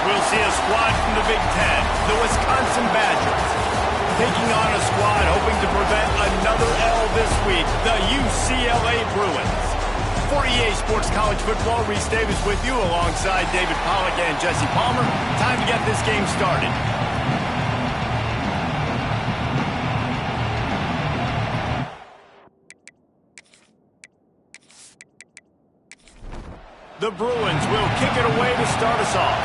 we'll see a squad from the Big Ten, the Wisconsin Badgers, taking on a squad hoping to prevent another L this week, the UCLA Bruins. For EA Sports College Football, Reese Davis with you alongside David Pollack and Jesse Palmer. Time to get this game started. The Bruins will kick it away to start us off.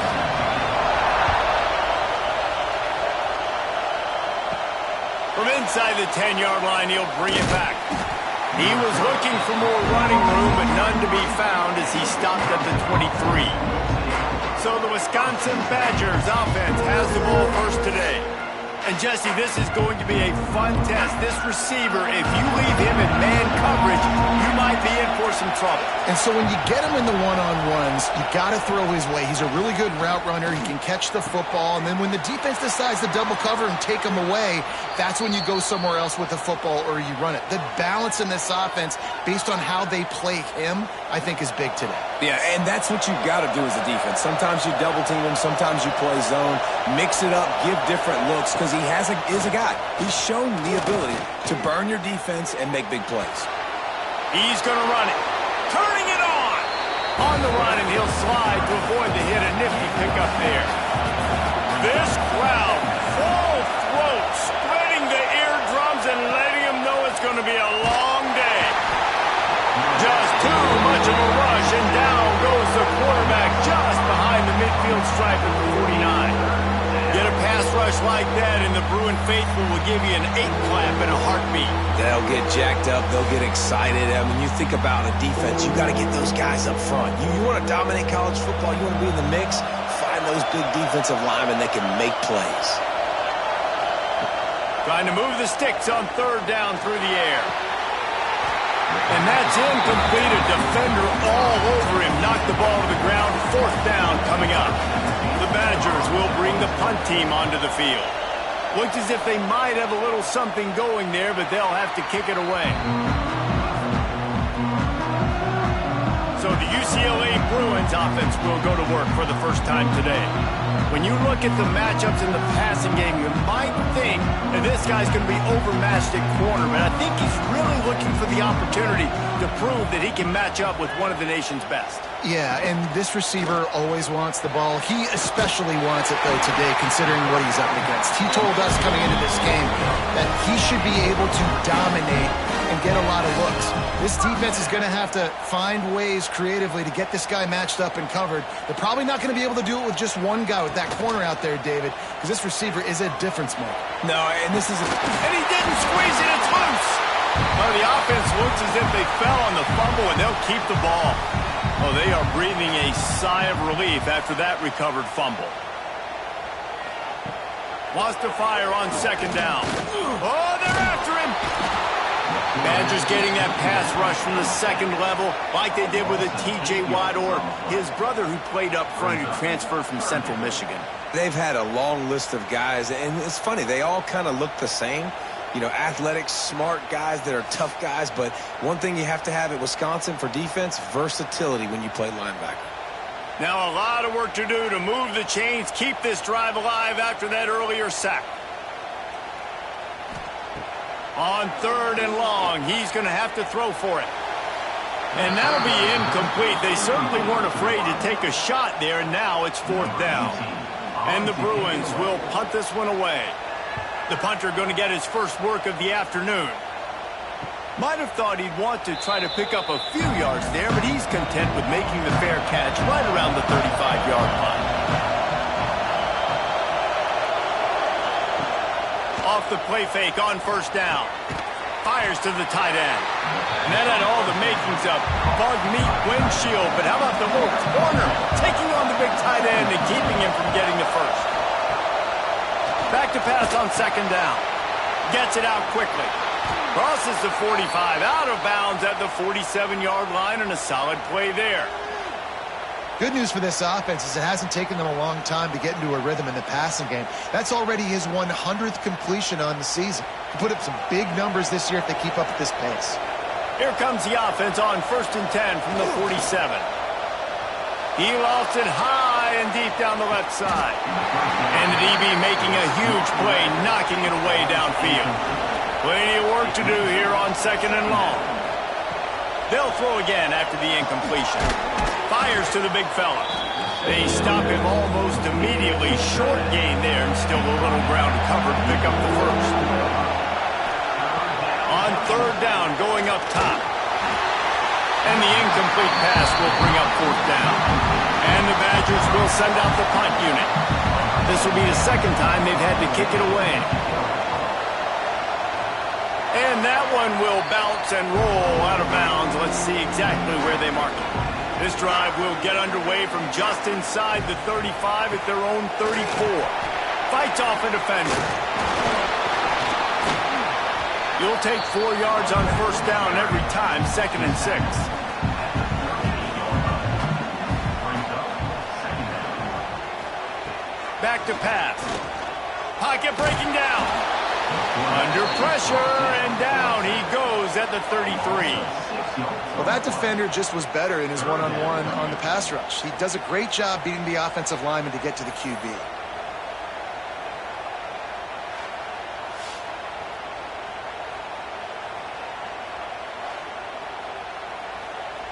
From inside the 10-yard line, he'll bring it back. He was looking for more running room, but none to be found as he stopped at the 23. So the Wisconsin Badgers offense has the ball first today. And Jesse, this is going to be a fun test. This receiver, if you leave him in man coverage, you might be in for some trouble. And so when you get him in the one-on-ones, you got to throw his way. He's a really good route runner. He can catch the football. And then when the defense decides to double cover and take him away, that's when you go somewhere else with the football or you run it. The balance in this offense, based on how they play him, I think is big today. Yeah, and that's what you've got to do as a defense. Sometimes you double team him, sometimes you play zone, mix it up, give different looks, because he is a guy. He's shown the ability to burn your defense and make big plays. He's going to run it. Turning it on. On the run, and he'll slide to avoid the hit. A nifty pickup there. This crowd, full throat, splitting the eardrums and letting him know it's going to be a long day. Just too much of a rush, and down goes the quarterback just behind the midfield stripe at the 49. Get a pass rush like that, and the Bruin faithful will give you an 8-clap in a heartbeat. They'll get jacked up. They'll get excited. I mean, you think about a defense, you got to get those guys up front. You want to dominate college football, you want to be in the mix, find those big defensive linemen that can make plays. Trying to move the sticks on third down through the air. And that's incomplete. A defender all over him. Knocked the ball to the ground. Fourth down coming up. The Badgers will bring the punt team onto the field. Looks as if they might have a little something going there, but they'll have to kick it away. So the UCLA Bruins offense will go to work for the first time today. When you look at the matchups in the passing game, you might think that this guy's going to be overmatched at corner, but I think he's really looking for the opportunity to prove that he can match up with one of the nation's best. Yeah, and this receiver always wants the ball. He especially wants it, though, today, considering what he's up against. He told us coming into this game that he should be able to dominate and get a lot of looks. This defense is going to have to find ways creatively to get this guy matched up and covered. They're probably not going to be able to do it with just one guy with that corner out there, David, because this receiver is a difference maker. No, and this is and he didn't squeeze it. It's loose. Well, the offense looks as if they fell on the fumble, and they'll keep the ball. Oh, they are breathing a sigh of relief after that recovered fumble. Lost to fire on second down. Oh, they're after him. Badgers getting that pass rush from the second level like they did with a T.J. Watt or his brother who played up front who transferred from Central Michigan. They've had a long list of guys, and it's funny, they all kind of look the same. You know, athletic, smart guys that are tough guys, but one thing you have to have at Wisconsin for defense, versatility when you play linebacker. Now a lot of work to do to move the chains, keep this drive alive after that earlier sack. On third and long, he's going to have to throw for it. And that'll be incomplete. They certainly weren't afraid to take a shot there, and now it's fourth down. And the Bruins will punt this one away. The punter going to get his first work of the afternoon. Might have thought he'd want to try to pick up a few yards there, but he's content with making the fair catch right around the 35-yard line. Off the play fake on first down. Fires to the tight end. And that had all the makings of bug meat windshield, but how about the little corner taking on the big tight end and keeping him from getting the first? Back to pass on second down. Gets it out quickly. Crosses the 45, out of bounds at the 47-yard line, and a solid play there. Good news for this offense is it hasn't taken them a long time to get into a rhythm in the passing game. That's already his 100th completion on the season. He put up some big numbers this year if they keep up at this pace. Here comes the offense on 1st and 10 from the 47. He lost it high and deep down the left side. And the DB making a huge play, knocking it away downfield. Plenty of work to do here on 2nd and long. They'll throw again after the incompletion. Fires to the big fella. They stop him almost immediately. Short gain there and still a little ground to cover to pick up the first. On 3rd down, going up top. And the incomplete pass will bring up 4th down. And the Badgers will send out the punt unit. This will be the 2nd time they've had to kick it away. And that one will bounce and roll out of bounds. Let's see exactly where they mark it. This drive will get underway from just inside the 35 at their own 34. Fights off a defender. You'll take 4 yards on 1st down every time, 2nd and 6. Back to pass. Pocket breaking down. Under pressure, and down he goes at the 33. Well, that defender just was better in his one-on-one on the pass rush. He does a great job beating the offensive lineman to get to the QB.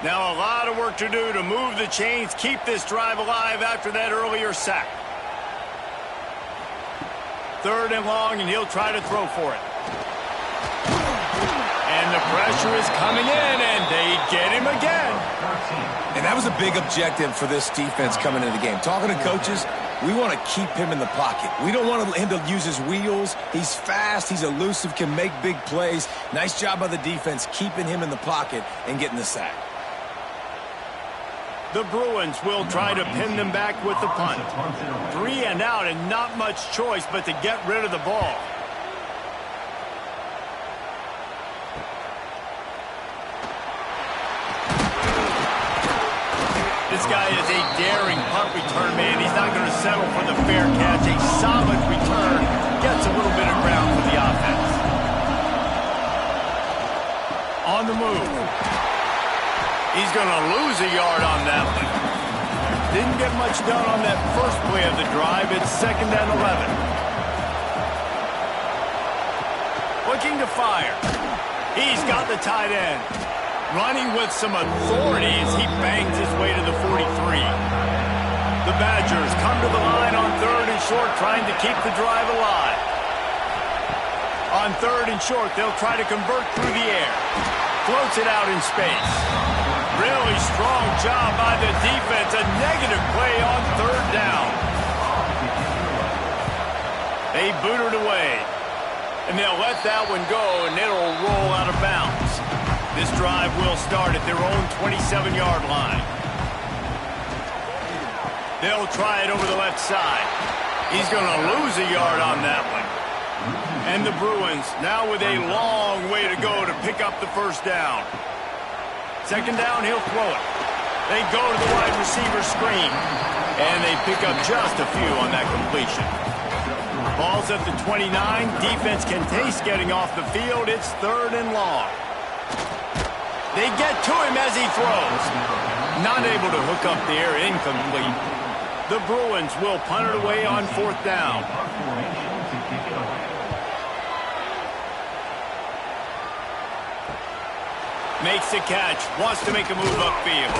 Now a lot of work to do to move the chains, keep this drive alive after that earlier sack. 3rd and long, and he'll try to throw for it. And the pressure is coming in, and they get him again. And that was a big objective for this defense coming into the game. Talking to coaches, we want to keep him in the pocket. We don't want him to use his wheels. He's fast, he's elusive, can make big plays. Nice job by the defense keeping him in the pocket and getting the sack. The Bruins will try to pin them back with the punt. 3 and out, and not much choice but to get rid of the ball. This guy is a daring punt return man. He's not going to settle for the fair catch. A solid return. Gets a little bit of ground for the offense. On the move. He's going to lose a yard on that one. Didn't get much done on that first play of the drive. It's 2nd and 11. Looking to fire. He's got the tight end. Running with some authority as he bangs his way to the 43. The Badgers come to the line on 3rd and short, trying to keep the drive alive. On 3rd and short, they'll try to convert through the air. Floats it out in space. Really strong job by the defense. A negative play on 3rd down. They boot it away. And they'll let that one go, and it'll roll out of bounds. This drive will start at their own 27-yard line. They'll try it over the left side. He's going to lose a yard on that one. And the Bruins now with a long way to go to pick up the 1st down. 2nd down, he'll throw it. They go to the wide receiver screen. And they pick up just a few on that completion. Ball's at the 29. Defense can taste getting off the field. It's 3rd and long. They get to him as he throws. Not able to hook up there, incomplete. The Bruins will punt it away on 4th down. Makes the catch, wants to make a move upfield.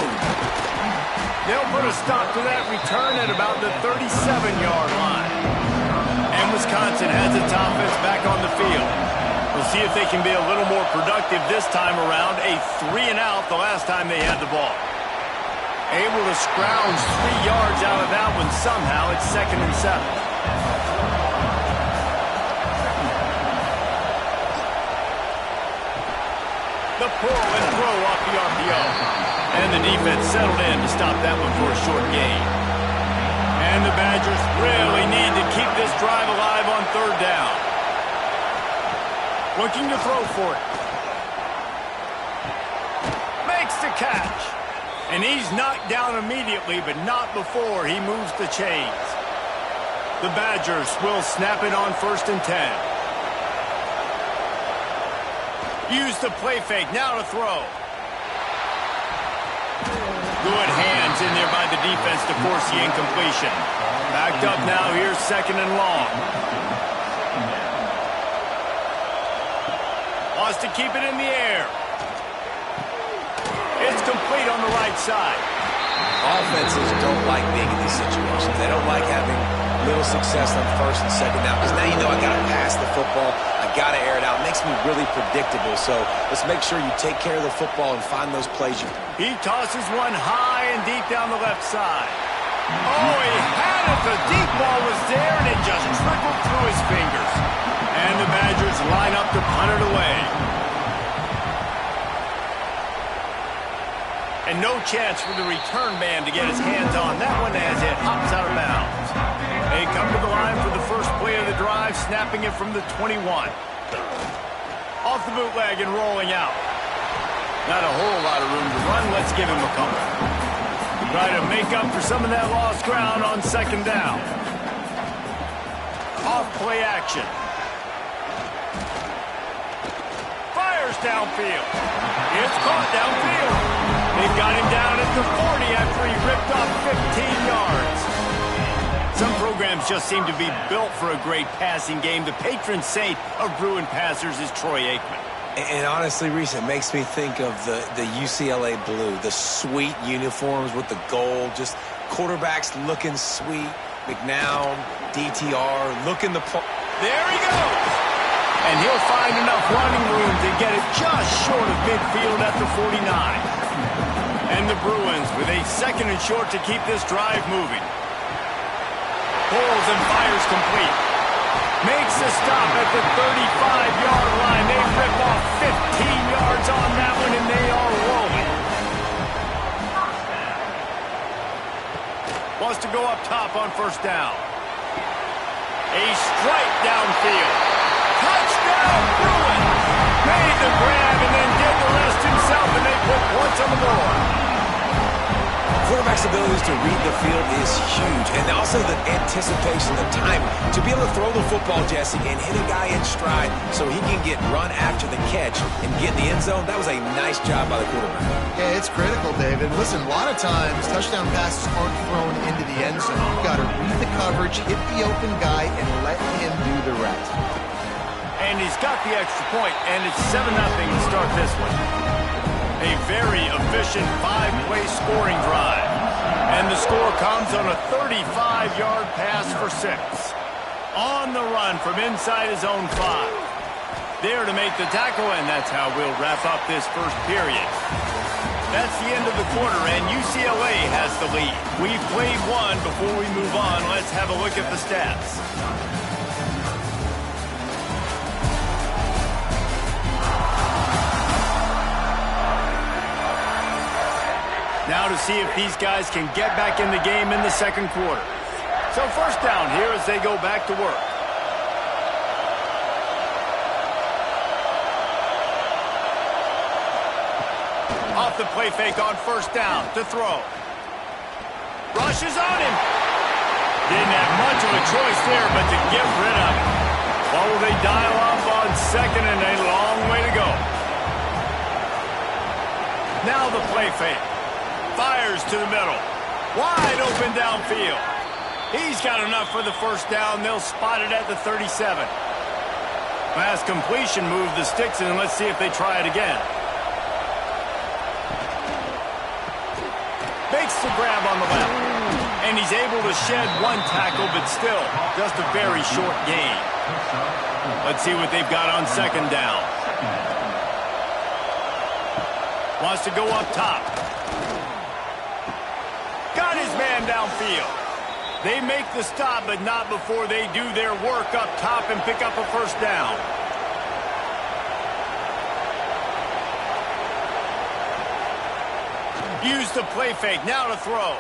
They'll put a stop to that return at about the 37-yard line. And Wisconsin has its offense back on the field. We'll see if they can be a little more productive this time around. A 3 and out the last time they had the ball. Able to scrounge 3 yards out of that one somehow. It's 2nd and 7. The pull and throw off the RPO. And the defense settled in to stop that one for a short gain. And the Badgers really need to keep this drive alive on 3rd down. Looking to throw for it. Makes the catch. And he's knocked down immediately, but not before he moves the chains. The Badgers will snap it on 1st and 10. Use the play fake, now to throw. Good hands in there by the defense to force the incompletion. Backed up now, here's 2nd and long. Wants to keep it in the air. It's complete on the right side. Offenses don't like being in these situations. They don't like having little success on 1st and 2nd down, because now you know I got to pass the football. I got to air it out. It makes me really predictable. So let's make sure you take care of the football and find those plays. He tosses one high and deep down the left side. Oh, he had it. The deep ball was there, and it just trickled through his fingers. And the Badgers line up to punt it away. And no chance for the return man to get his hands on that one as it hops out of bounds. They come to the line for the first play of the drive, snapping it from the 21. Off the bootleg and rolling out. Not a whole lot of room to run. Let's give him a couple. Try to make up for some of that lost ground on 2nd down. Off play action. Fires downfield. It's caught downfield. They've got him down at the 40 after he ripped off 15 yards. Some programs just seem to be built for a great passing game. The patron saint of Bruin passers is Troy Aikman. And honestly, Reese, it makes me think of the UCLA blue, the sweet uniforms with the gold, just quarterbacks looking sweet. McNown, DTR, looking the... There he goes! And he'll find enough running room to get it just short of midfield at the 49. And the Bruins with a 2nd and short to keep this drive moving. Pulls and fires complete. Makes the stop at the 35-yard line. They rip off 15 yards on that one, and they are rolling. Wants to go up top on 1st down. A strike downfield. Touchdown, Bruins! Made the grab and then did the rest himself, and they put points on the board. Quarterback's abilities to read the field is huge, and also the anticipation, the time to be able to throw the football, Jesse, and hit a guy in stride so he can get run after the catch and get in the end zone. That was a nice job by the quarterback. Yeah, it's critical, David. Listen, a lot of times touchdown passes aren't thrown into the end zone. You've got to read the coverage, hit the open guy, and let him do the rest. And he's got the extra point, and it's 7-0 to start this one. A very efficient 5-play scoring drive. And the score comes on a 35-yard pass for 6. On the run from inside his own 5. There to make the tackle, and that's how we'll wrap up this first period. That's the end of the quarter, and UCLA has the lead. We've played one. Before we move on, let's have a look at the stats. Now to see if these guys can get back in the game in the 2nd quarter. So 1st down here as they go back to work. Off the play fake on 1st down to throw. Rushes on him. Didn't have much of a choice there but to get rid of it. What will they dial up on 2nd and a long way to go. Now the play fake. Fires to the middle. Wide open downfield. He's got enough for the 1st down. They'll spot it at the 37. Pass completion moved the sticks, and let's see if they try it again. Makes the grab on the left. And he's able to shed one tackle, but still, just a very short gain. Let's see what they've got on 2nd down. Wants to go up top. Got his man downfield. They make the stop, but not before they do their work up top and pick up a 1st down. Use the play fake, now to throw.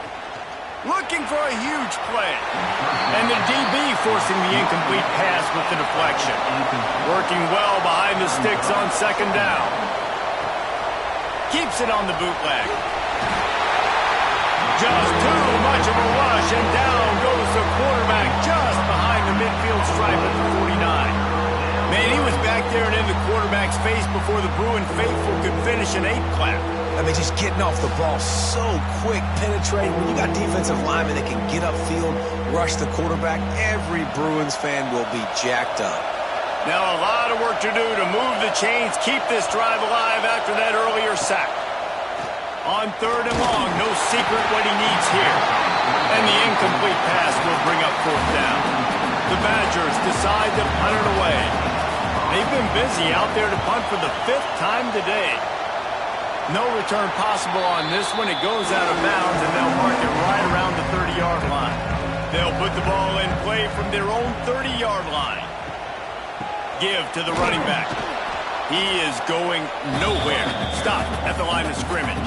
Looking for a huge play. And the DB forcing the incomplete pass with the deflection. Working well behind the sticks on 2nd down. Keeps it on the bootleg. Just too much of a rush, and down goes the quarterback just behind the midfield stripe at the 49. Man, he was back staring in the quarterback's face before the Bruin faithful could finish an 8 clap. I mean, just getting off the ball so quick, penetrating. When you got defensive linemen that can get upfield, rush the quarterback, every Bruins fan will be jacked up. Now a lot of work to do to move the chains, keep this drive alive after that earlier sack. On 3rd and long, no secret what he needs here. And the incomplete pass will bring up 4th down. The Badgers decide to punt it away. They've been busy out there to punt for the 5th time today. No return possible on this one. It goes out of bounds, and they'll mark it right around the 30-yard line. They'll put the ball in play from their own 30-yard line. Give to the running back. He is going nowhere. Stop at the line of scrimmage.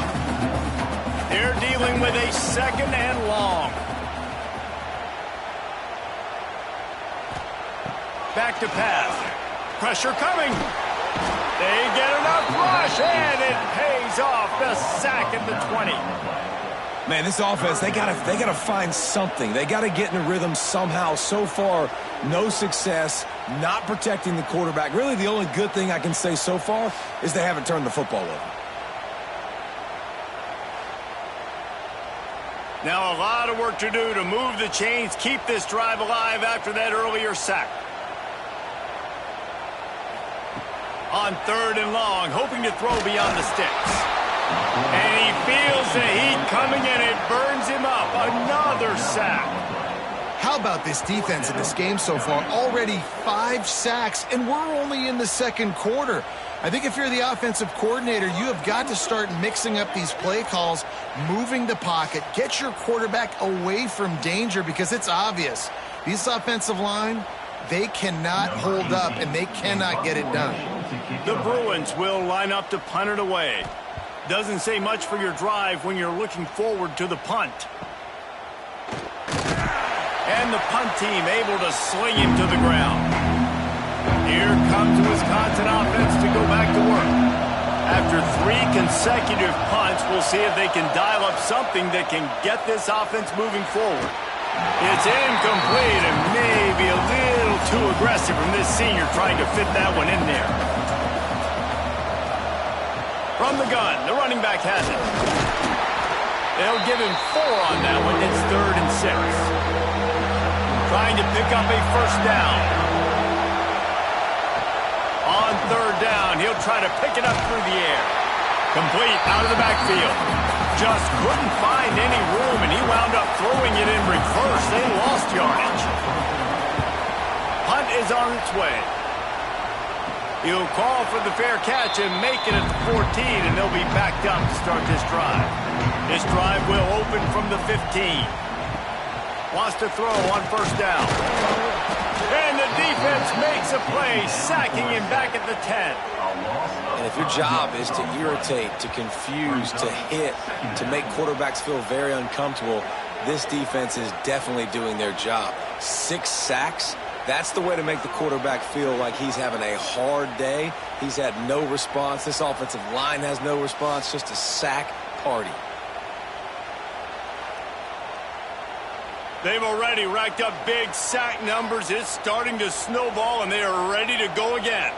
They're dealing with a 2nd and long. Back to pass. Pressure coming. They get enough rush, and it pays off. The sack at the 20. Man, this offense, they gotta find something. They gotta get in a rhythm somehow. So far, no success, not protecting the quarterback. Really, the only good thing I can say so far is they haven't turned the football over. Now a lot of work to do to move the chains, keep this drive alive after that earlier sack. On 3rd and long, hoping to throw beyond the sticks. And he feels the heat coming, and it burns him up. Another sack. How about this defense in this game so far? Already 5 sacks, and we're only in the 2nd quarter. I think if you're the offensive coordinator, you have got to start mixing up these play calls, moving the pocket, get your quarterback away from danger, because it's obvious. This offensive line, they cannot hold up, and they cannot get it done. The Bruins will line up to punt it away. Doesn't say much for your drive when you're looking forward to the punt. And the punt team able to sling him to the ground. Here comes the Wisconsin offense to go back to work. After 3 consecutive punts, we'll see if they can dial up something that can get this offense moving forward. It's incomplete and maybe a little too aggressive from this senior trying to fit that one in there. From the gun, the running back has it. They'll give him 4 on that one. It's 3rd and 6. Trying to pick up a 1st down. On 3rd down, he'll try to pick it up through the air. Complete out of the backfield. Just couldn't find any room, and he wound up throwing it in reverse. They lost yardage. Punt is on its way. He'll call for the fair catch and make it at the 14, and they'll be backed up to start this drive. This drive will open from the 15. Wants to throw on 1st down. And the defense makes a play, sacking him back at the 10. And if your job is to irritate, to confuse, to hit, to make quarterbacks feel very uncomfortable, this defense is definitely doing their job. 6 sacks, that's the way to make the quarterback feel like he's having a hard day. He's had no response. This offensive line has no response, just a sack party. They've already racked up big sack numbers. It's starting to snowball, and they are ready to go again.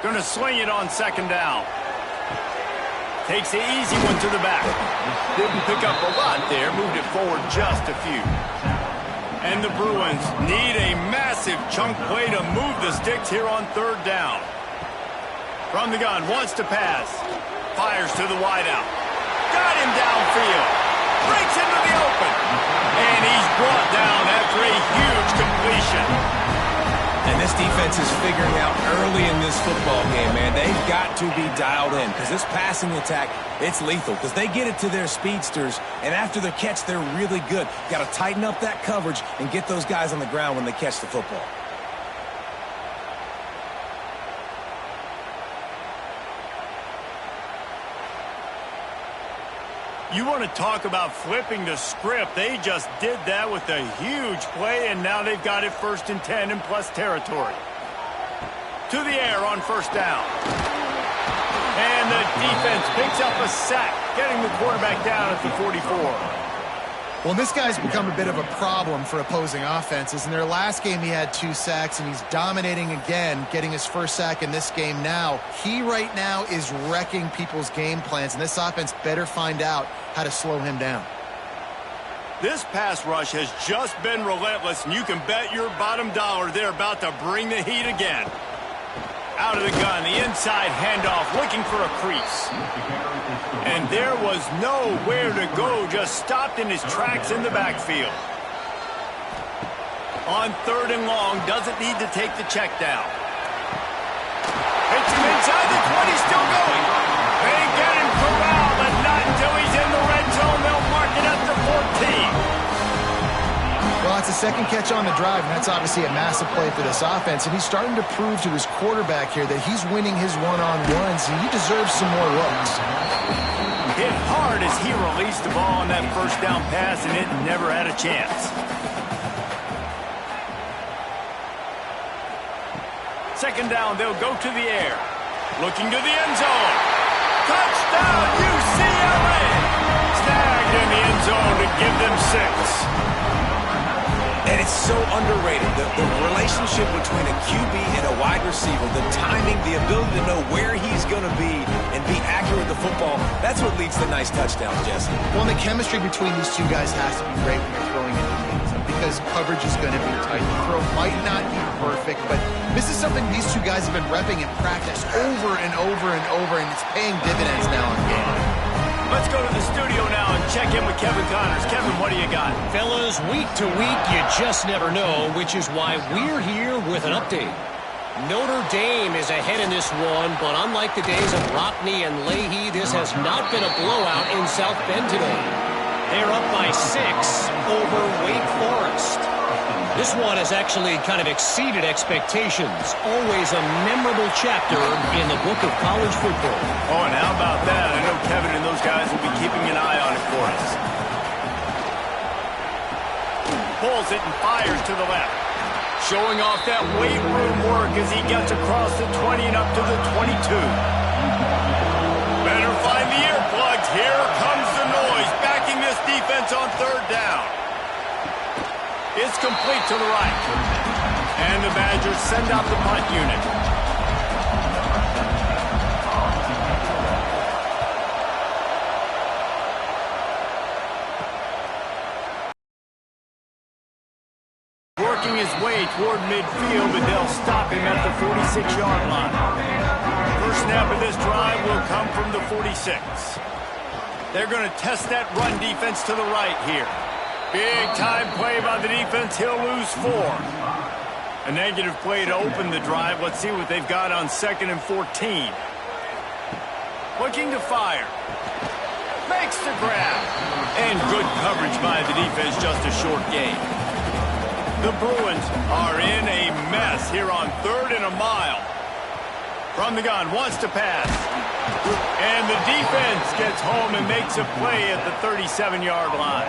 Going to sling it on 2nd down. Takes the easy one to the back. Didn't pick up a lot there. Moved it forward just a few. And the Bruins need a massive chunk play to move the sticks here on 3rd down. From the gun, wants to pass. Fires to the wideout. Got him downfield. Breaks into the open. And he's brought down after a huge completion. And this defense is figuring out early in this football game, man. They've got to be dialed in because this passing attack, it's lethal because they get it to their speedsters, and after the catch, they're really good. Got to tighten up that coverage and get those guys on the ground when they catch the football. You want to talk about flipping the script. They just did that with a huge play, and now they've got it 1st and 10 in plus territory. To the air on 1st down. And the defense picks up a sack, getting the quarterback down at the 44. Well, this guy's become a bit of a problem for opposing offenses. In their last game, he had 2 sacks, and he's dominating again, getting his first sack in this game now. He right now is wrecking people's game plans, and this offense better find out how to slow him down. This pass rush has just been relentless, and you can bet your bottom dollar they're about to bring the heat again. Out of the gun, the inside handoff, looking for a crease. And there was nowhere to go, just stopped in his tracks in the backfield. On 3rd and long, doesn't need to take the check down. Hits him inside the 20, still going. They get him corralled, but not until he's in the red zone. They'll mark it at the 14. Well, it's a second catch on the drive, and that's obviously a massive play for this offense. And he's starting to prove to his quarterback here that he's winning his one-on-ones, and he deserves some more looks. Hit hard as he released the ball on that first down pass, and it never had a chance. Second down, they'll go to the air. Looking to the end zone. Touchdown, UCLA! Snagged in the end zone to give them 6. And it's so underrated. The relationship between a QB and a wide receiver, the timing, the ability to know where he's going to be and be accurate with the football, that's what leads to nice touchdowns, Jesse. Well, the chemistry between these two guys has to be great when you're throwing into the end zone because coverage is going to be tight. The throw might not be perfect, but this is something these two guys have been repping in practice over and over and over, and it's paying dividends now in game. Let's go to the studio now and check in with Kevin Connors. Kevin, what do you got? Fellas, week to week, you just never know, which is why we're here with an update. Notre Dame is ahead in this one, but unlike the days of Rockney and Leahy, this has not been a blowout in South Bend today. They're up by 6 over Wake Forest. This one has actually kind of exceeded expectations. Always a memorable chapter in the book of college football. Oh, and how about that? I know Kevin and those guys will be keeping an eye on it for us. Pulls it and fires to the left. Showing off that weight room work as he gets across the 20 and up to the 22. Better find the earplugs. Here comes the noise, backing this defense on 3rd down. It's complete to the right. And the Badgers send out the punt unit. Working his way toward midfield, but they'll stop him at the 46-yard line. First snap of this drive will come from the 46. They're going to test that run defense to the right here. Big time play by the defense. He'll lose 4. A negative play to open the drive. Let's see what they've got on 2nd and 14. Looking to fire. Makes the grab. And good coverage by the defense. Just a short gain. The Bruins are in a mess here on 3rd and a mile. From the gun, wants to pass. And the defense gets home and makes a play at the 37-yard line.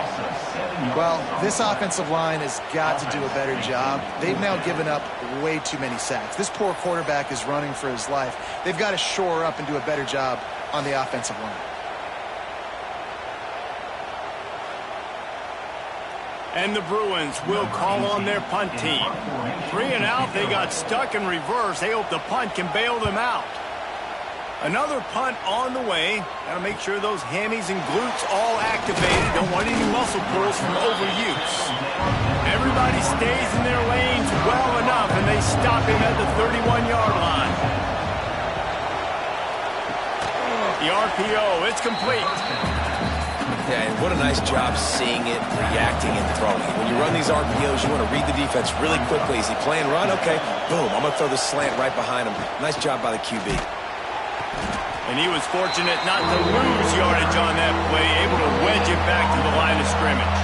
Well, this offensive line has got to do a better job. They've now given up way too many sacks. This poor quarterback is running for his life. They've got to shore up and do a better job on the offensive line. And the Bruins will call on their punt team. 3 and out, they got stuck in reverse. They hope the punt can bail them out. Another punt on the way. Got to make sure those hammies and glutes all activated. Don't want any muscle pulls from overuse. Everybody stays in their lanes well enough, and they stop him at the 31-yard line. The RPO, it's complete. Yeah, and what a nice job seeing it, reacting, and throwing. When you run these RPOs, you want to read the defense really quickly. Is he playing run? Okay, boom, I'm going to throw the slant right behind him. Nice job by the QB. And he was fortunate not to lose yardage on that play, able to wedge it back to the line of scrimmage.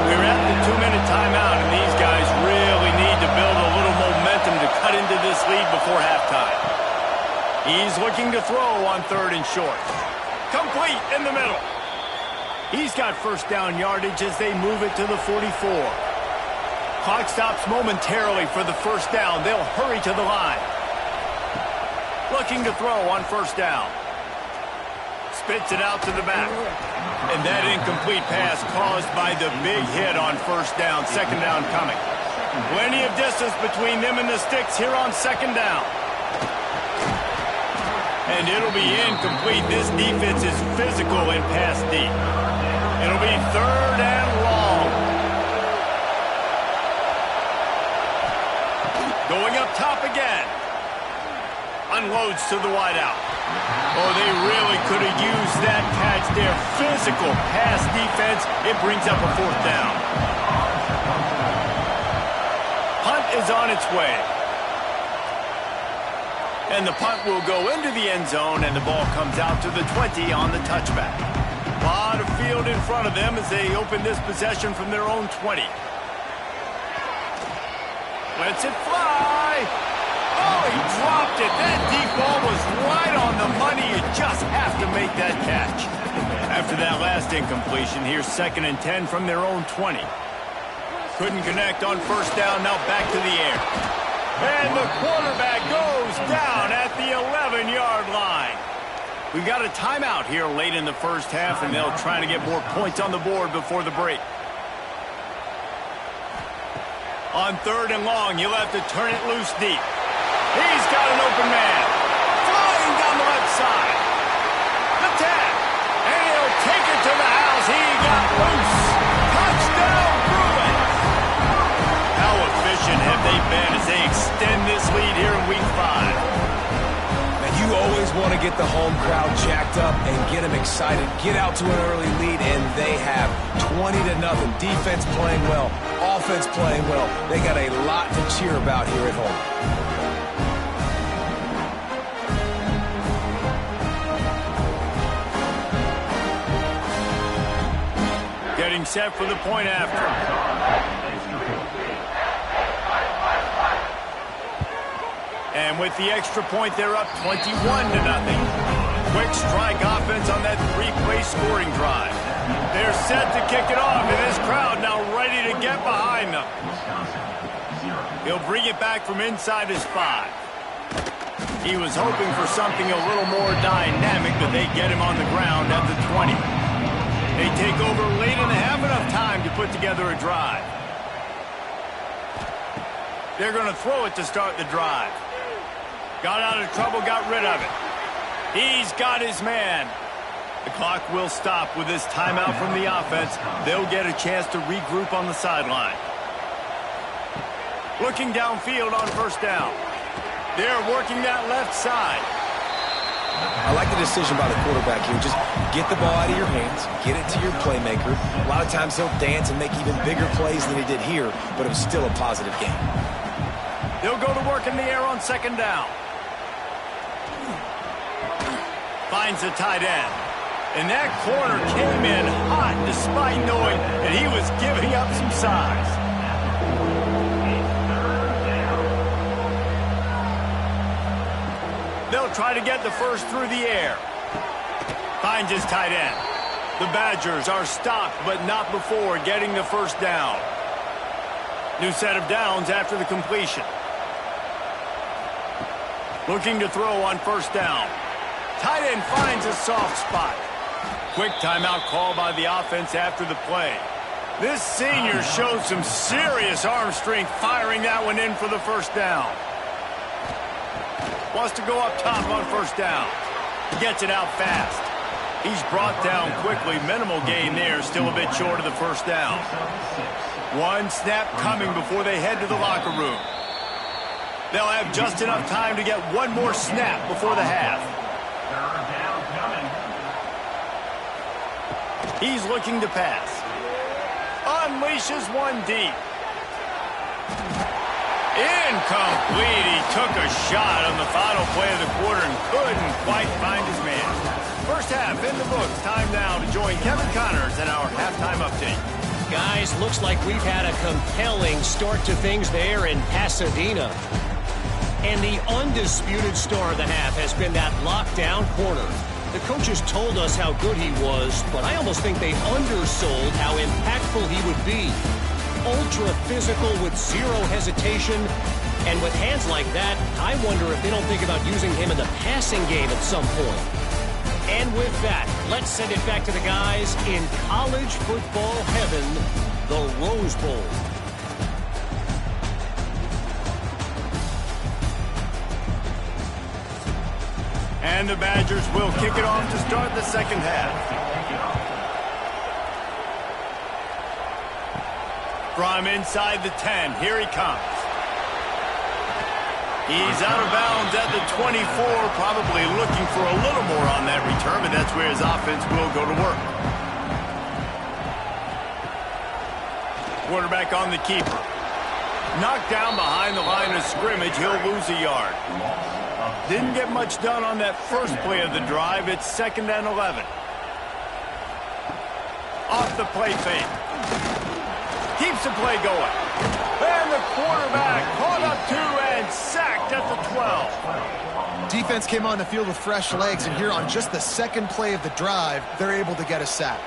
We're at the 2-minute timeout, and these guys really need to build a little momentum to cut into this lead before halftime. He's looking to throw on 3rd and short. Complete in the middle. He's got first down yardage as they move it to the 44. Clock stops momentarily for the first down. They'll hurry to the line. Looking to throw on 1st down. Spits it out to the back. And that incomplete pass caused by the big hit on first down, second down coming. Plenty of distance between them and the sticks here on second down. And it'll be incomplete. This defense is physical and pass deep. It'll be third and long. Going up top again. Unloads to the wideout. Oh, they really could have used that catch there. Physical pass defense. It brings up a fourth down. Punt is on its way. And the punt will go into the end zone, and the ball comes out to the 20 on the touchback. A lot of field in front of them as they open this possession from their own 20. Lets it fly. Oh, he dropped it. That deep ball was right on the money. You just have to make that catch. After that last incompletion, here's 2nd and 10 from their own 20. Couldn't connect on first down. Now back to the air. And the quarterback goes down at the 11-yard line. We've got a timeout here late in the first half, and they'll try to get more points on the board before the break. On 3rd and long, you'll have to turn it loose deep. He's got an open man. Flying down the left side. The tap. And he'll take it to the house. He got loose. Touchdown, Bruins. How efficient have they been as they extend this lead here in Week 5? Now, you always want to get the home crowd jacked up and get them excited. Get out to an early lead, and they have 20-0. Defense playing well. Offense playing well. They got a lot to cheer about here at home. Getting set for the point after. And with the extra point, they're up 21-0. Quick strike offense on that 3-play scoring drive. They're set to kick it off, and this crowd now ready to get behind them. He'll bring it back from inside his 5. He was hoping for something a little more dynamic, but they get him on the ground at the 20. They take over late and have enough time to put together a drive. They're going to throw it to start the drive. Got out of trouble, got rid of it. He's got his man. The clock will stop with this timeout from the offense. They'll get a chance to regroup on the sideline. Looking downfield on first down. They're working that left side. I like the decision by the quarterback here. Just get the ball out of your hands, get it to your playmaker. A lot of times he'll dance and make even bigger plays than he did here, but it was still a positive game. They'll go to work in the air on second down. Finds the tight end. And that corner came in hot despite knowing that he was giving up some size. They'll try to get the first through the air. Finds his tight end. The Badgers are stopped, but not before getting the first down. New set of downs after the completion. Looking to throw on first down. Tight end finds a soft spot. Quick timeout call by the offense after the play. This senior showed some serious arm strength firing that one in for the first down. Wants to go up top on first down. Gets it out fast. He's brought down quickly. Minimal gain there. Still a bit short of the first down. One snap coming before they head to the locker room. They'll have just enough time to get one more snap before the half. He's looking to pass. Unleashes one deep. Incomplete. He took a shot on the final play of the quarter and couldn't quite find his man. First half in the books. Time now to join Kevin Connors in our halftime update. Guys, looks like we've had a compelling start to things there in Pasadena. And the undisputed star of the half has been that lockdown corner. The coaches told us how good he was, but I almost think they undersold how impactful he would be. Ultra physical with zero hesitation, and with hands like that, I wonder if they don't think about using him in the passing game at some point. And with that, let's send it back to the guys in college football heaven, the Rose Bowl. And the Badgers will kick it off to start the second half. From inside the 10, here he comes. He's out of bounds at the 24, probably looking for a little more on that return, but that's where his offense will go to work. Quarterback on the keeper. Knocked down behind the line of scrimmage, he'll lose a yard. Didn't get much done on that first play of the drive. It's 2nd and 11. Off the play fake. Keeps the play going. And the quarterback caught up to and sacked at the 12. Defense came on the field with fresh legs, and here on just the second play of the drive, they're able to get a sack.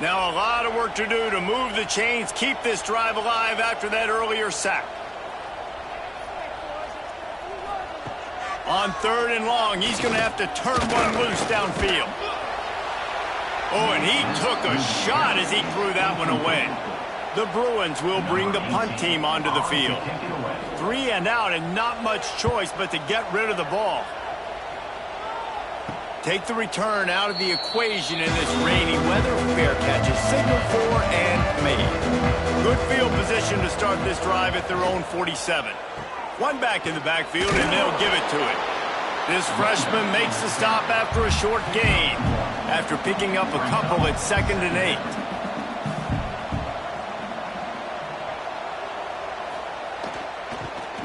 Now a lot of work to do to move the chains, keep this drive alive after that earlier sack. On 3rd and long, he's going to have to turn one loose downfield. Oh, and he took a shot as he threw that one away. The Bruins will bring the punt team onto the field. 3 and out and not much choice but to get rid of the ball. Take the return out of the equation in this rainy weather. Fair catch is signaled for and made. Good field position to start this drive at their own 47. One back in the backfield, and they'll give it to it. This freshman makes the stop after a short gain, after picking up a couple at 2nd and 8.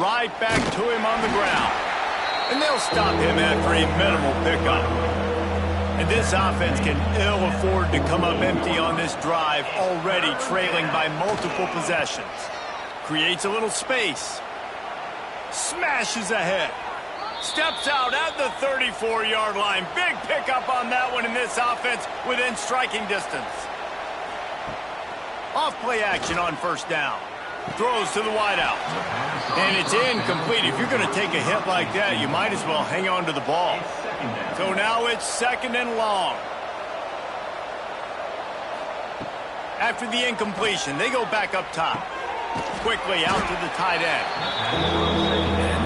Right back to him on the ground. And they'll stop him after a minimal pickup. And this offense can ill afford to come up empty on this drive, already trailing by multiple possessions. Creates a little space. Smashes ahead. Steps out at the 34-yard line. Big pickup on that one in this offense within striking distance. Off play action on 1st down. Throws to the wideout. And it's incomplete. If you're going to take a hit like that, you might as well hang on to the ball. So now it's 2nd and long. After the incompletion, they go back up top. Quickly out to the tight end.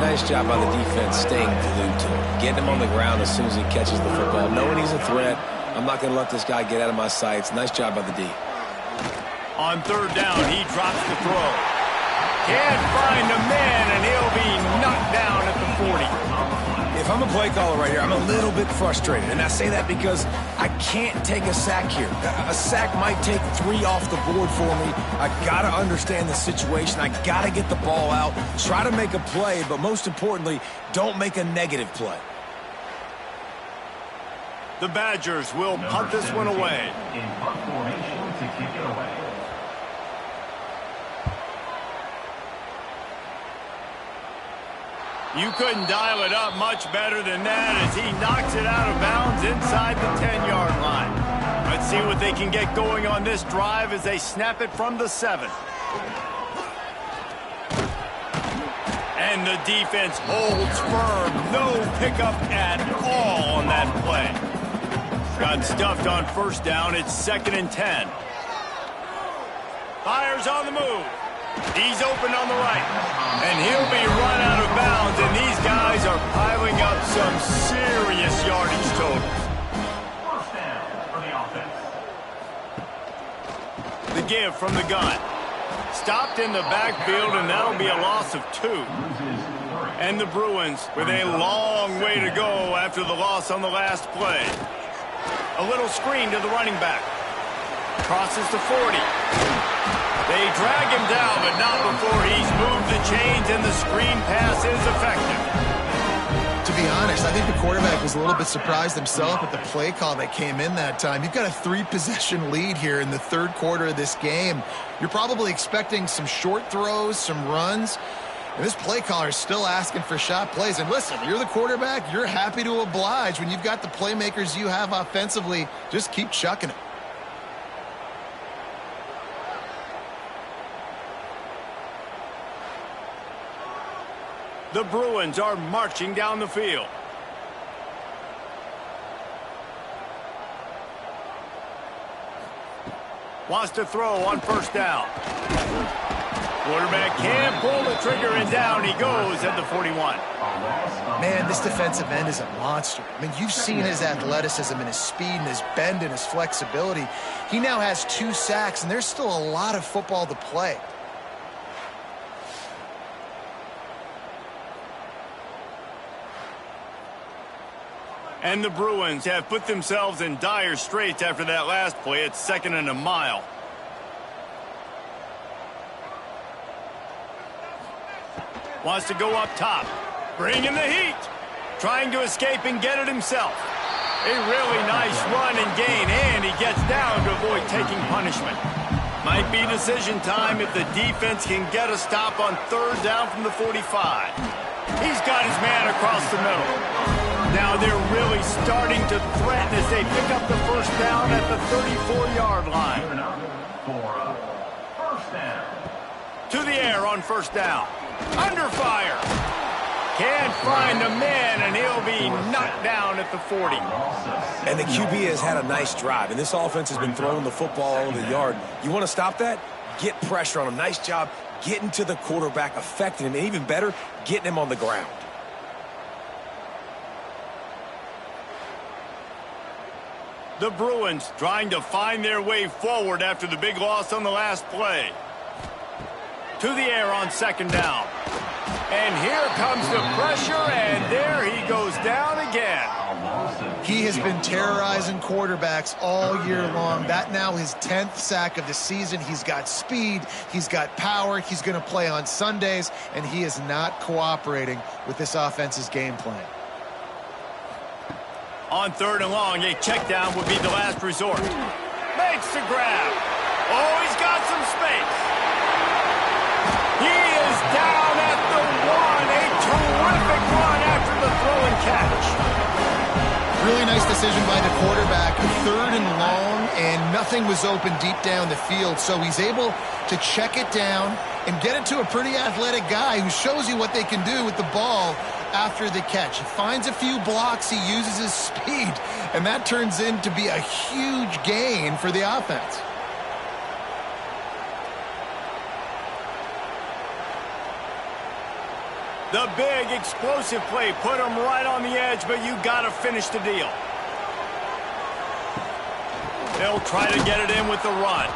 Nice job by the defense staying glued to him. Getting him on the ground as soon as he catches the football. Knowing he's a threat, I'm not going to let this guy get out of my sights. Nice job by the D. On 3rd down, he drops the throw. Can't find the man, and he'll be knocked down at the 40. If I'm a play caller right here, I'm a little bit frustrated. And I say that because I can't take a sack here. A sack might take 3 off the board for me. I got to understand the situation. I got to get the ball out, try to make a play, but most importantly, don't make a negative play. The Badgers will punt this one away. In punt formation to kick it away. You couldn't dial it up much better than that as he knocks it out of bounds inside the 10-yard line. Let's see what they can get going on this drive as they snap it from the 7. And the defense holds firm. No pickup at all on that play. Got stuffed on 1st down. It's 2nd and 10. Fires on the move. He's open on the right. And he'll be run out of bounds. And these guys are piling up some serious yardage totals. 1st down for the offense. The give from the gun. Stopped in the backfield, and that'll be a loss of 2. And the Bruins with a long way to go after the loss on the last play. A little screen to the running back. Crosses the 40. They drag him down, but not before he's moved the chains, and the screen pass is effective. To be honest, I think the quarterback was a little bit surprised himself at the play call that came in that time. You've got a 3-possession lead here in the 3rd quarter of this game. You're probably expecting some short throws, some runs. And this play caller is still asking for shot plays. And listen, you're the quarterback. You're happy to oblige. When you've got the playmakers you have offensively, just keep chucking it. The Bruins are marching down the field. Wants to throw on first down. Quarterback can't pull the trigger, and down he goes at the 41. Man, this defensive end is a monster. I mean, you've seen his athleticism and his speed and his bend and his flexibility. He now has 2 sacks, and there's still a lot of football to play. And the Bruins have put themselves in dire straits after that last play. It's 2nd and a mile. Wants to go up top. Bring in the heat. Trying to escape and get it himself. A really nice run and gain, and he gets down to avoid taking punishment. Might be decision time if the defense can get a stop on 3rd down from the 45. He's got his man across the middle. Now they're really starting to threaten as they pick up the first down at the 34-yard line. First down. To the air on first down. Under fire. Can't find the man, and he'll be knocked down at the 40. And the QB has had a nice drive, and this offense has been throwing the football all over the yard. You want to stop that? Get pressure on him. Nice job getting to the quarterback, affecting him, and even better, getting him on the ground. The Bruins trying to find their way forward after the big loss on the last play. To the air on 2nd down. And here comes the pressure, and there he goes down again. He has been terrorizing quarterbacks all year long. That now his 10th sack of the season. He's got speed. He's got power. He's going to play on Sundays, and he is not cooperating with this offense's game plan. On 3rd and long, a check down would be the last resort. Makes the grab. Oh, he's got some space. He is down at the 1. A terrific run after the throw and catch. Really nice decision by the quarterback. 3rd and long, and nothing was open deep down the field, so he's able to check it down and get it to a pretty athletic guy who shows you what they can do with the ball after the catch. He finds a few blocks, he uses his speed, and that turns into be a huge gain for the offense. The big explosive play put him right on the edge, but you got to finish the deal. They'll try to get it in with the run.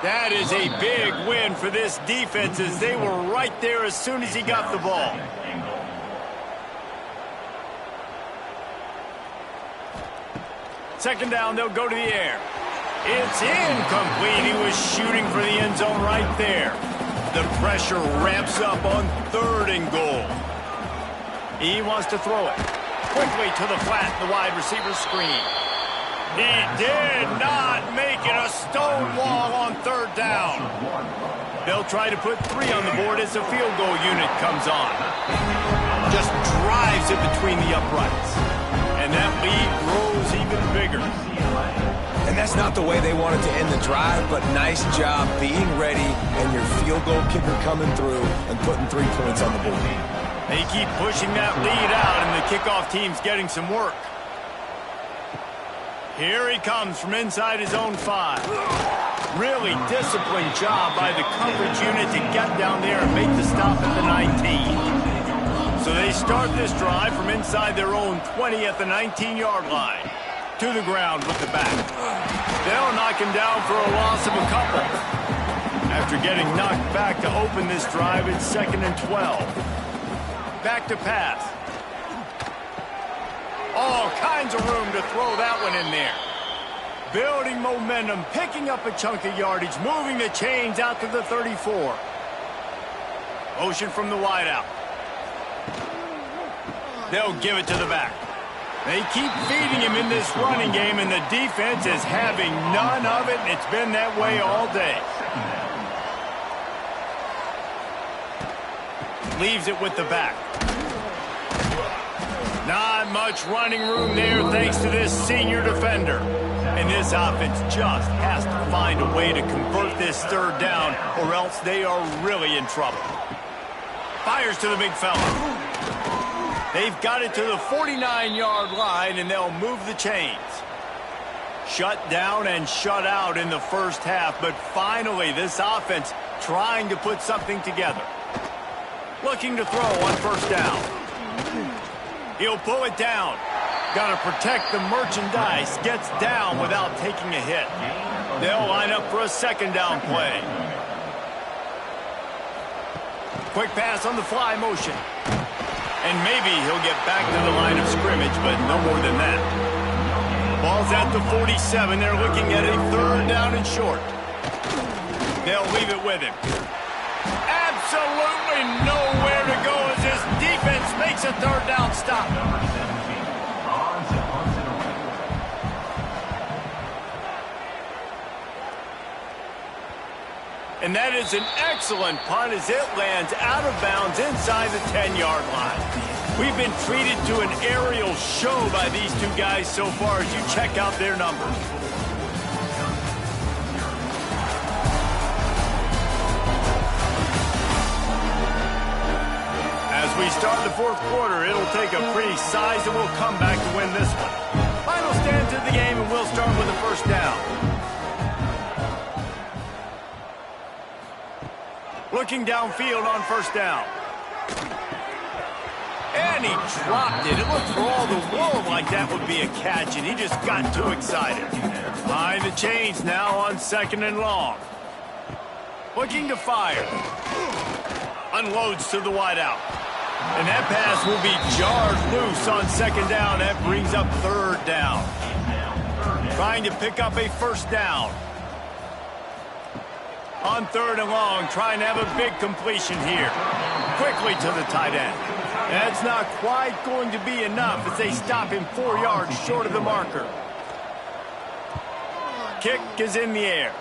That is a big win for this defense as they were right there as soon as he got the ball. Second down, they'll go to the air. It's incomplete. He was shooting for the end zone right there. The pressure ramps up on 3rd and goal. He wants to throw it. Quickly to the flat, the wide receiver screen. He did not make it a stone wall on 3rd down. They'll try to put 3 on the board as the field goal unit comes on. Just drives it between the uprights. And that lead grows even bigger. And that's not the way they wanted to end the drive, but nice job being ready and your field goal kicker coming through and putting 3 points on the board. They keep pushing that lead out, and the kickoff team's getting some work. Here he comes from inside his own 5. Really disciplined job by the coverage unit to get down there and make the stop at the 19. So they start this drive from inside their own 20 at the 19-yard line. To the ground with the back. They'll knock him down for a loss of a couple. After getting knocked back to open this drive, it's 2nd and 12. Back to pass. All kinds of room to throw that one in there. Building momentum, picking up a chunk of yardage, moving the chains out to the 34. Motion from the wideout. They'll give it to the back. They keep feeding him in this running game, and the defense is having none of it, and it's been that way all day. Leaves it with the back. Not much running room there thanks to this senior defender. And this offense just has to find a way to convert this 3rd down, or else they are really in trouble. Fires to the big fella. They've got it to the 49-yard line, and they'll move the chains. Shut down and shut out in the first half, but finally this offense trying to put something together. Looking to throw on first down. He'll pull it down. Got to protect the merchandise. Gets down without taking a hit. They'll line up for a second down play. Quick pass on the fly motion. And maybe he'll get back to the line of scrimmage, but no more than that. Ball's at the 47. They're looking at a third down and short. They'll leave it with him. Absolutely nowhere to go as his defense makes a third down stop. And that is an excellent punt as it lands out of bounds inside the 10-yard line. We've been treated to an aerial show by these two guys so far as you check out their numbers. As we start the fourth quarter, it'll take a pretty sizable comeback to win this one. Final stand to the game, and we'll start with the first down. Looking downfield on first down. And he dropped it. It looked for all the world like that would be a catch, and he just got too excited. Behind the chains now on second and long. Looking to fire. Unloads to the wideout. And that pass will be jarred loose on second down. That brings up third down. Trying to pick up a first down. On third and long, trying to have a big completion here. Quickly to the tight end. That's not quite going to be enough as they stop him 4 yards short of the marker. Kick is in the air.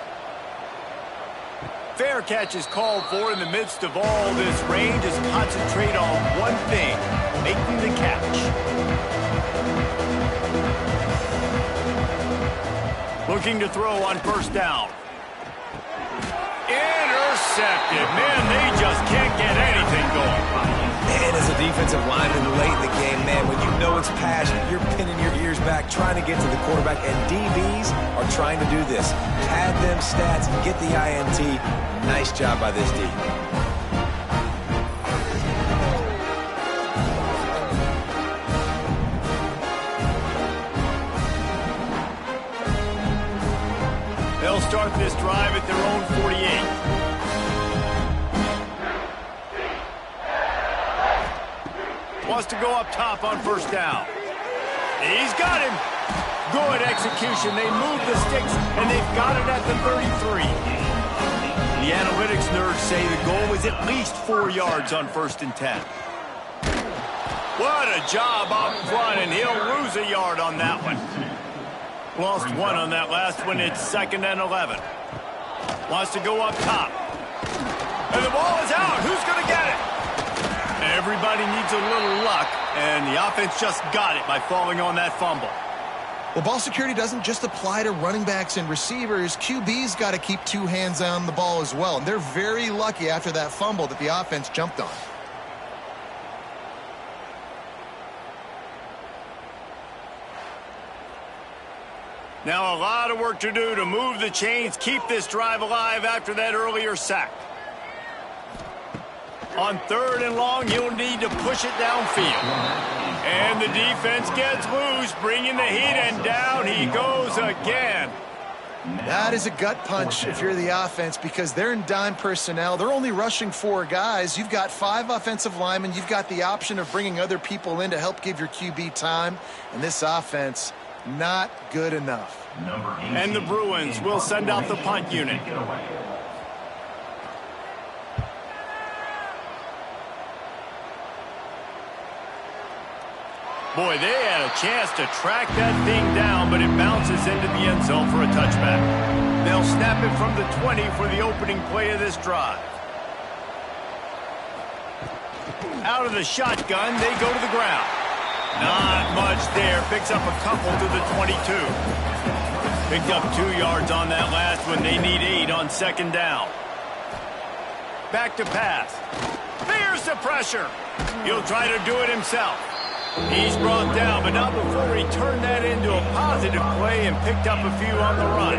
Fair catch is called for in the midst of all this rain. Just concentrate on one thing, making the catch. Looking to throw on first down. Intercepted. Man, they just can't get anything going. Man, as a defensive lineman late in the game, man, when you know it's passion, you're pinning your ears back, trying to get to the quarterback, and DBs are trying to do this. Pad them stats, get the INT. Nice job by this D. They'll start this drive at their own 48. Wants to go up top on first down. He's got him. Good execution. They move the sticks, and they've got it at the 33. The analytics nerds say the goal is at least 4 yards on first and 10. What a job up front, and he'll lose a yard on that one. Lost one on that last one. It's second and 11. Wants to go up top. And the ball is out. Who's going to get it? Everybody needs a little luck, and the offense just got it by falling on that fumble. Well, ball security doesn't just apply to running backs and receivers. QB's got to keep two hands on the ball as well, and they're very lucky after that fumble that the offense jumped on. Now a lot of work to do to move the chains, keep this drive alive after that earlier sack. On third and long, he'll need to push it downfield. And the defense gets loose, bringing the heat, and down he goes again. That is a gut punch if you're the offense because they're in dime personnel. They're only rushing 4 guys. You've got 5 offensive linemen. You've got the option of bringing other people in to help give your QB time. And this offense, not good enough. And the Bruins will send out the punt unit. Boy, they had a chance to track that thing down, but it bounces into the end zone for a touchback. They'll snap it from the 20 for the opening play of this drive. Out of the shotgun, they go to the ground. Not much there. Picks up a couple to the 22. Picked up 2 yards on that last one. They need 8 on second down. Back to pass. Clears the pressure. He'll try to do it himself. He's brought down, but not before he turned that into a positive play and picked up a few on the run.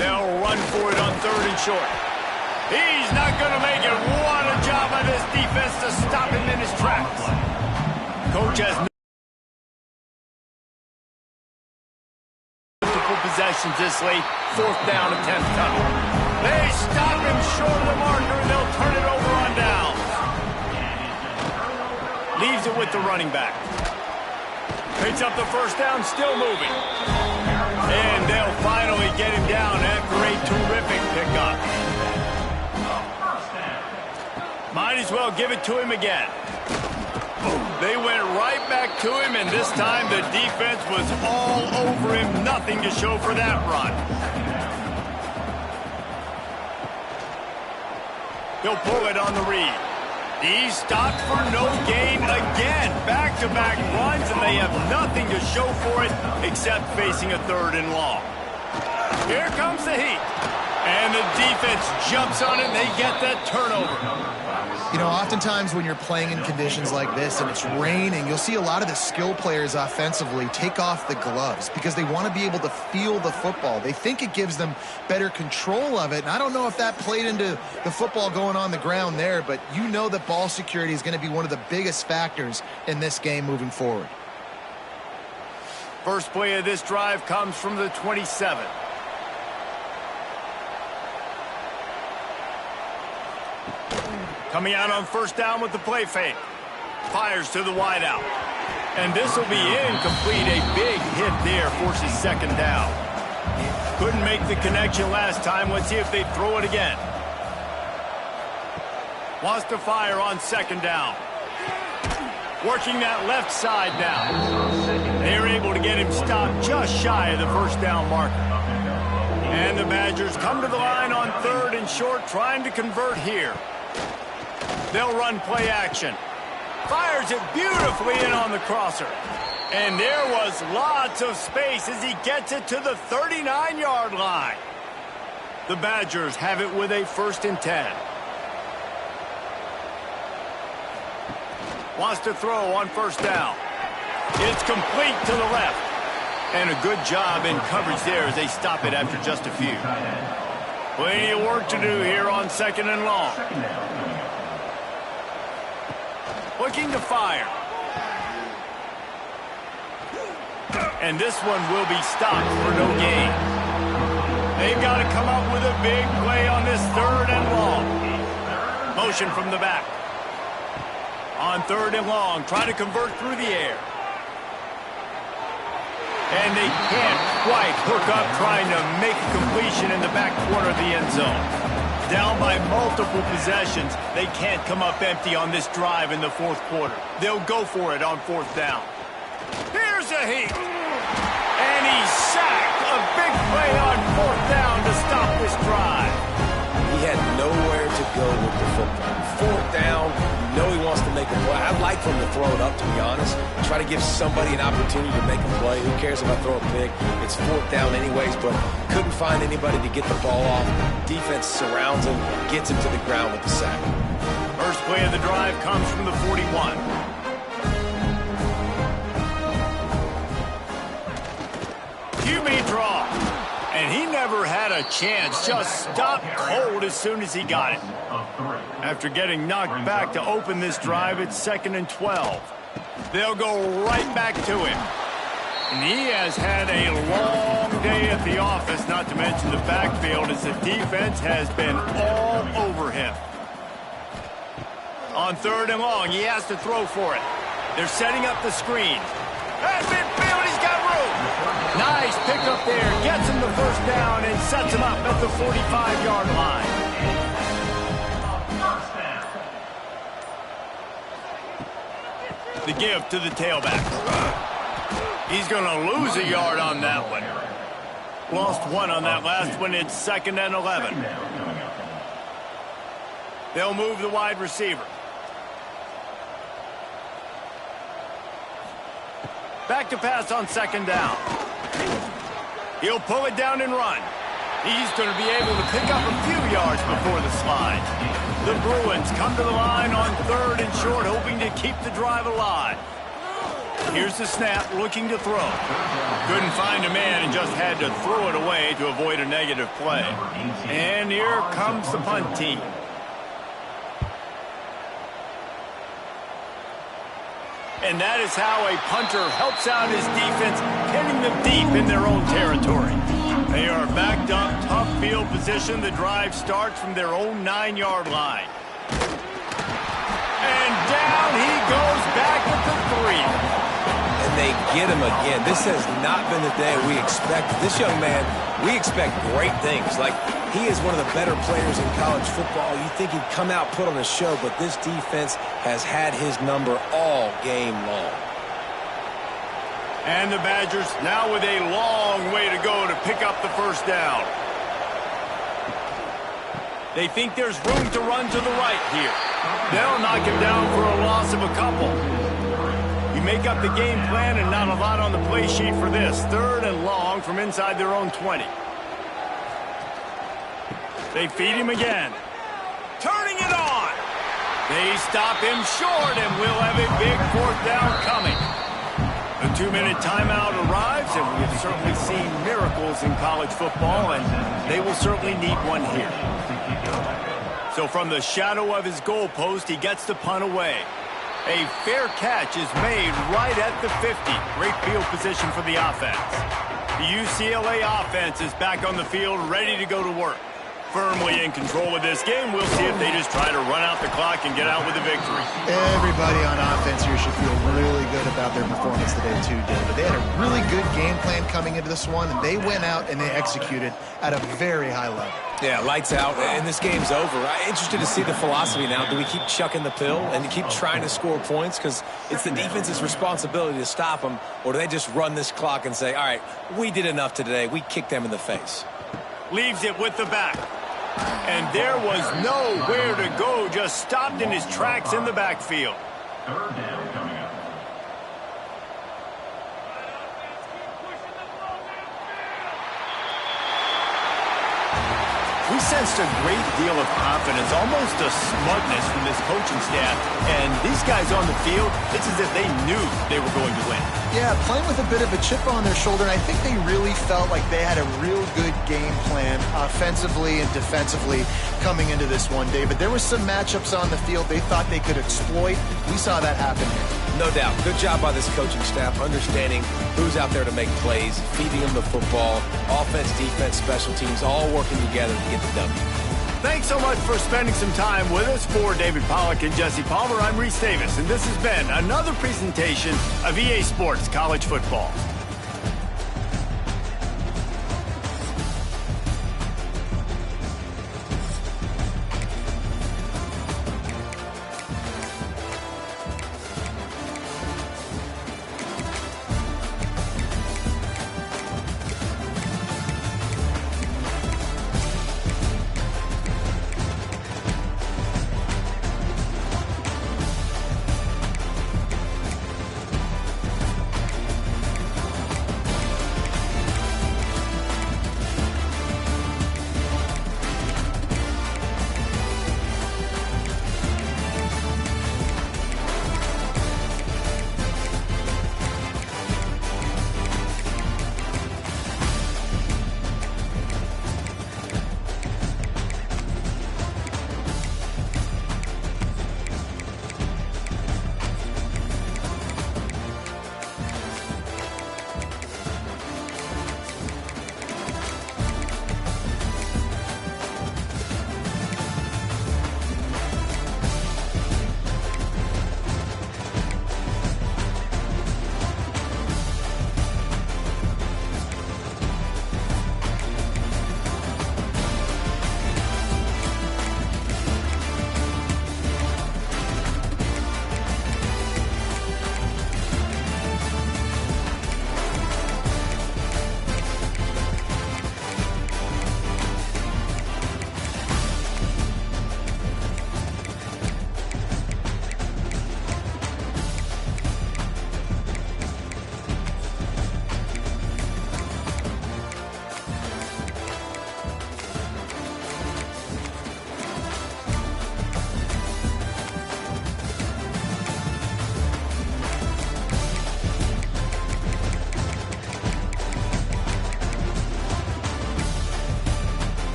They'll run for it on 3rd and short. He's not going to make it. What a job by this defense to stop him in his tracks. Coach has multiple possessions this late. 4th down attempt coming. They stop him short of the marker, and they'll turn it over on downs. Leaves it with the running back. Picks up the 1st down, still moving. And they'll finally get him down after a terrific pickup. Might as well give it to him again. They went right back to him, and this time the defense was all over him. Nothing to show for that run. He'll pull it on the read. He's stopped for no gain again. Back-to-back runs, and they have nothing to show for it except facing a 3rd and long. Here comes the heat. And the defense jumps on it, and they get that turnover. You know, oftentimes when you're playing in conditions like this and it's raining, you'll see a lot of the skill players offensively take off the gloves because they want to be able to feel the football. They think it gives them better control of it, and I don't know if that played into the football going on the ground there, but you know that ball security is going to be one of the biggest factors in this game moving forward. First play of this drive comes from the 27. Coming out on 1st down with the play fake. Fires to the wideout. And this will be incomplete. A big hit there forces 2nd down. Couldn't make the connection last time. Let's see if they throw it again. Wants to fire on 2nd down. Working that left side now. They're able to get him stopped just shy of the 1st down marker. And the Badgers come to the line on 3rd and short, trying to convert here. They'll run play action. Fires it beautifully in on the crosser. And there was lots of space as he gets it to the 39-yard line. The Badgers have it with a 1st and 10. Wants to throw on 1st down. It's complete to the left. And a good job in coverage there as they stop it after just a few. Plenty of work to do here on 2nd and long. Looking to fire. And this one will be stopped for no gain. They've got to come up with a big play on this 3rd and long. Motion from the back. On 3rd and long, try to convert through the air. And they can't quite hook up trying to make a completion in the back corner of the end zone. Down by multiple possessions, they can't come up empty on this drive in the 4th quarter. They'll go for it on 4th down. Here's a heat. And he's sacked. A big play on 4th down to stop this drive. He had nowhere to go with the football. 4th down, you know he wants to make a play. I'd like for him to throw it up, to be honest. Try to give somebody an opportunity to make a play. Who cares if I throw a pick? It's 4th down anyways, but couldn't find anybody to get the ball off. Defense surrounds him, gets him to the ground with the sack. First play of the drive comes from the 41. QB draw. And he never had a chance. Just stopped cold as soon as he got it. After getting knocked back to open this drive, it's 2nd and 12. They'll go right back to him. And he has had a long day at the office, not to mention the backfield, as the defense has been all over him. On 3rd and long, he has to throw for it. They're setting up the screen. At midfield, he's got room. Nice pickup there. Gets him the 1st down and sets him up at the 45-yard line. The give to the tailback. He's going to lose a yard on that one. Lost 1 on that last one. It's 2nd and 11. They'll move the wide receiver. Back to pass on 2nd down. He'll pull it down and run. He's going to be able to pick up a few yards before the slide. The Bruins come to the line on 3rd and short, hoping to keep the drive alive. Here's the snap, looking to throw. Couldn't find a man and just had to throw it away to avoid a negative play. And here comes the punt team. And that is how a punter helps out his defense, hitting them deep in their own territory. They are backed up, tough field position. The drive starts from their own 9-yard line. And down he goes back at the 3. And they get him again. This has not been the day we expected. This young man, we expect great things. Like, he is one of the better players in college football. You think he'd come out, put on a show, but this defense has had his number all game long. And the Badgers now with a long way to go to pick up the first down. They think there's room to run to the right here. They'll knock him down for a loss of a couple. You make up the game plan and not a lot on the play sheet for this. 3rd and long from inside their own 20. They feed him again. Turning it on. They stop him short, and we'll have a big 4th down coming. The 2-minute timeout arrives, and we have certainly seen miracles in college football, and they will certainly need one here. So from the shadow of his goalpost, he gets the punt away. A fair catch is made right at the 50. Great field position for the offense. The UCLA offense is back on the field, ready to go to work. Firmly in control of this game. We'll see if they just try to run out the clock and get out with a victory. Everybody on offense here should feel really good about their performance today too, David. They had a really good game plan coming into this one, and they went out and they executed at a very high level. Yeah, lights out, and this game's over. I'm interested to see the philosophy now. Do we keep chucking the pill and to keep trying to score points? Because it's the defense's responsibility to stop them, or do they just run this clock and say, all right, we did enough today. We kicked them in the face. Leaves it with the back. And there was nowhere to go, just stopped in his tracks in the backfield. 3rd down coming up. We sensed a great deal of confidence, almost a smugness from this coaching staff. And these guys on the field, it's as if they knew they were going to win. Yeah, playing with a bit of a chip on their shoulder, and I think they really felt like they had a real good game plan offensively and defensively coming into this one, David. There were some matchups on the field they thought they could exploit. We saw that happen here. No doubt. Good job by this coaching staff, understanding who's out there to make plays, feeding them the football, offense, defense, special teams, all working together to get the W. Thanks so much for spending some time with us. For David Pollack and Jesse Palmer, I'm Reese Davis, and this has been another presentation of EA Sports College Football.